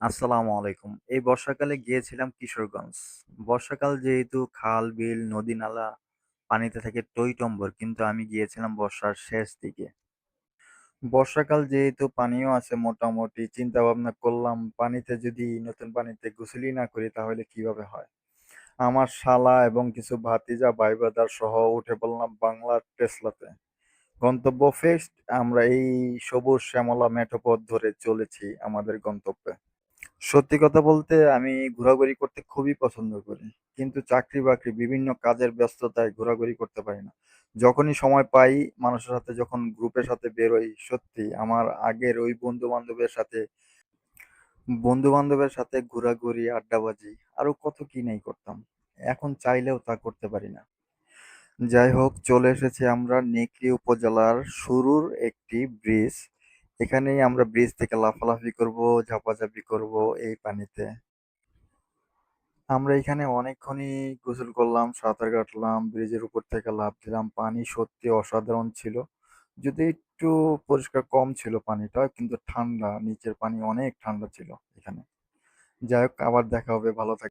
আসসালামু আলাইকুম। এই বর্ষাকালে গিয়েছিলাম কিশোরগঞ্জ। বর্ষাকাল যেহেতু খাল, বিল, নদী-নালা পানিতে থাকে টইটম্বুর, কিন্তু আমি গিয়েছিলাম বর্ষার শেষ দিকে। বর্ষাকাল যেহেতু পানিও আছে মোটামুটি, চিন্তা ভাবনা করলাম পানিতে যদি নতুন পানিতে গোসলই না করি তাহলে কিভাবে হয়। আমার শালা এবং কিছু ভাতিজা ভাই ব্রাদার সহ উঠে পড়লাম বাংলার টেসলাতে। গন্তব্য ফিক্সড। আমরা এই সবুজ শ্যামলা মেঠো পথ ধরে চলেছি আমাদের গন্তব্যে। সত্যি কথা বলতে আমি ঘোরাঘুরি করতে খুবই পছন্দ করি। কিন্তু চাকরি-বাকরি বিভিন্ন কাজের ব্যস্ততায় ঘোরাঘুরি করতে পারি না। যখনই সময় পাই মানুষের সাথে যখন গ্রুপের সাথে বেরোই, সত্যি আমার আগের ওই বন্ধু-বান্ধবের সাথে ঘোরাঘুরি, আড্ডাবাজি আরো কত কি নাই করতাম। এখন চাইলেও তা করতে পারি না। যাই হোক, চলে এসেছি আমরা নেকড়ি উপজেলার শুরুর একটি ব্রিজ। এখানেই আমরা ব্রিজ থেকে লাফালাফি করব, ঝাপাঝাপি করব এই পানিতে। আমরা এখানে অনেকক্ষণই গোসল করলাম, সাঁতার কাটলাম, ব্রিজের উপর থেকে লাফ দিলাম। পানি সত্যি অসাধারণ ছিল। যদি একটু পরিষ্কার কম ছিল পানিটা, কিন্তু ঠান্ডা, নিচের পানি অনেক ঠান্ডা ছিল এখানে। যাই হোক, আবার দেখা হবে, ভালো থাকবেন।